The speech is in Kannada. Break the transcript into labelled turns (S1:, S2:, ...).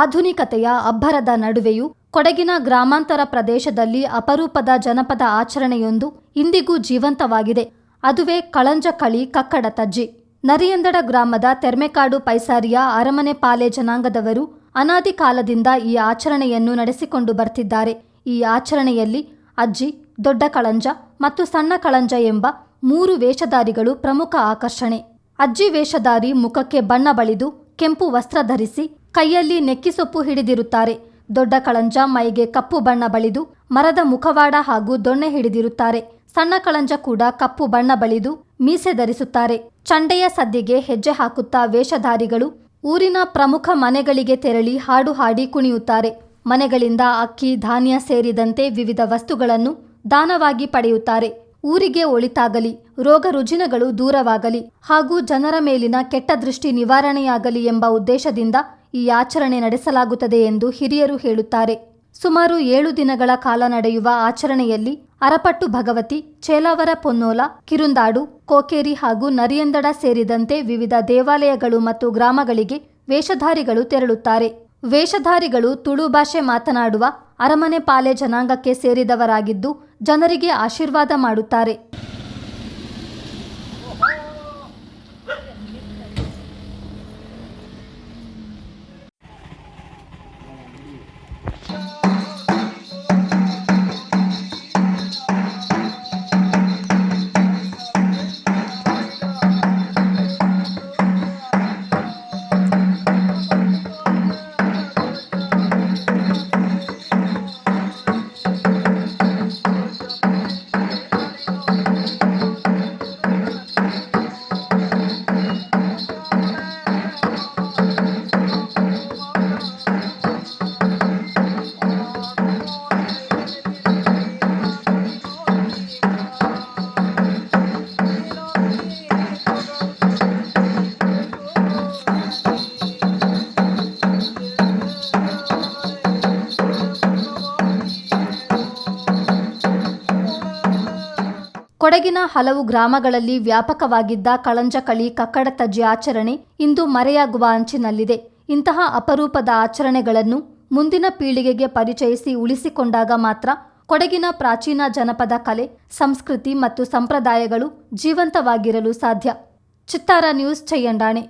S1: ಆಧುನಿಕತೆಯ ಅಬ್ಬರದ ನಡುವೆಯೂ ಕೊಡಗಿನ ಗ್ರಾಮಾಂತರ ಪ್ರದೇಶದಲ್ಲಿ ಅಪರೂಪದ ಜನಪದ ಆಚರಣೆಯೊಂದು ಇಂದಿಗೂ ಜೀವಂತವಾಗಿದೆ. ಅದುವೇ ಕಳಂಜ ಕಳಿ ಕಕ್ಕಡ ತಜ್ಜಿ. ನರಿಯಂದಡ ಗ್ರಾಮದ ತೆರ್ಮೆಕಾಡು ಪೈಸಾರಿಯ ಅರಮನೆ ಪಾಲೆ ಜನಾಂಗದವರು ಅನಾದಿ ಕಾಲದಿಂದ ಈ ಆಚರಣೆಯನ್ನು ನಡೆಸಿಕೊಂಡು ಬರ್ತಿದ್ದಾರೆ. ಈ ಆಚರಣೆಯಲ್ಲಿ ಅಜ್ಜಿ, ದೊಡ್ಡ ಕಳಂಜ ಮತ್ತು ಸಣ್ಣ ಕಳಂಜ ಎಂಬ 3 ವೇಷಧಾರಿಗಳು ಪ್ರಮುಖ ಆಕರ್ಷಣೆ. ಅಜ್ಜಿ ವೇಷಧಾರಿ ಮುಖಕ್ಕೆ ಬಣ್ಣ ಬಳಿದು ಕೆಂಪು ವಸ್ತ್ರ ಧರಿಸಿ ಕೈಯಲ್ಲಿ ನೆಕ್ಕಿಸೊಪ್ಪು ಹಿಡಿದಿರುತ್ತಾರೆ. ದೊಡ್ಡ ಕಳಂಜ ಮೈಗೆ ಕಪ್ಪು ಬಣ್ಣ ಬಳಿದು ಮರದ ಮುಖವಾಡ ಹಾಗೂ ದೊಣ್ಣೆ ಹಿಡಿದಿರುತ್ತಾರೆ. ಸಣ್ಣ ಕಳಂಜ ಕೂಡ ಕಪ್ಪು ಬಣ್ಣ ಬಳಿದು ಮೀಸೆ ಧರಿಸುತ್ತಾರೆ. ಚಂಡೆಯ ಸದ್ದಿಗೆ ಹೆಜ್ಜೆ ಹಾಕುತ್ತಾ ವೇಷಧಾರಿಗಳು ಊರಿನ ಪ್ರಮುಖ ಮನೆಗಳಿಗೆ ತೆರಳಿ ಹಾಡು ಹಾಡಿ ಕುಣಿಯುತ್ತಾರೆ. ಮನೆಗಳಿಂದ ಅಕ್ಕಿ, ಧಾನ್ಯ ಸೇರಿದಂತೆ ವಿವಿಧ ವಸ್ತುಗಳನ್ನು ದಾನವಾಗಿ ಪಡೆಯುತ್ತಾರೆ. ಊರಿಗೆ ಒಳಿತಾಗಲಿ, ರೋಗ ರುಜಿನಗಳು ದೂರವಾಗಲಿ ಹಾಗೂ ಜನರ ಮೇಲಿನ ಕೆಟ್ಟ ದೃಷ್ಟಿ ನಿವಾರಣೆಯಾಗಲಿ ಎಂಬ ಉದ್ದೇಶದಿಂದ ಈ ಆಚರಣೆ ನಡೆಸಲಾಗುತ್ತದೆ ಎಂದು ಹಿರಿಯರು ಹೇಳುತ್ತಾರೆ. ಸುಮಾರು 7 ದಿನಗಳ ಕಾಲ ನಡೆಯುವ ಆಚರಣೆಯಲ್ಲಿ ಅರಪಟ್ಟು ಭಗವತಿ, ಚೇಲಾವರ ಪೊನ್ನೋಲ, ಕಿರುಂದಾಡು, ಕೋಕೇರಿ ಹಾಗೂ ನರಿಯಂದಡ ಸೇರಿದಂತೆ ವಿವಿಧ ದೇವಾಲಯಗಳು ಮತ್ತು ಗ್ರಾಮಗಳಿಗೆ ವೇಷಧಾರಿಗಳು ತೆರಳುತ್ತಾರೆ. ವೇಷಧಾರಿಗಳು ತುಳು ಭಾಷೆ ಮಾತನಾಡುವ ಅರಮನೆ ಪಾಲೆ ಜನಾಂಗಕ್ಕೆ ಸೇರಿದವರಾಗಿದ್ದು ಜನರಿಗೆ ಆಶೀರ್ವಾದ ಮಾಡುತ್ತಾರೆ. ಕೊಡಗಿನ ಹಲವು ಗ್ರಾಮಗಳಲ್ಲಿ ವ್ಯಾಪಕವಾಗಿದ್ದ ಕಳಂಜ ಕಳಿ ಕಕ್ಕಡ ತಜ್ಜಿ ಆಚರಣೆ ಇಂದು ಮರೆಯಾಗುವ ಅಂಚಿನಲ್ಲಿದೆ. ಇಂತಹ ಅಪರೂಪದ ಆಚರಣೆಗಳನ್ನು ಮುಂದಿನ ಪೀಳಿಗೆಗೆ ಪರಿಚಯಿಸಿ ಉಳಿಸಿಕೊಂಡಾಗ ಮಾತ್ರ ಕೊಡಗಿನ ಪ್ರಾಚೀನ ಜನಪದ ಕಲೆ, ಸಂಸ್ಕೃತಿ ಮತ್ತು ಸಂಪ್ರದಾಯಗಳು ಜೀವಂತವಾಗಿರಲು ಸಾಧ್ಯ. ಚಿತ್ತಾರ ನ್ಯೂಸ್, ಚಯ್ಯಂಡಾಣೆ.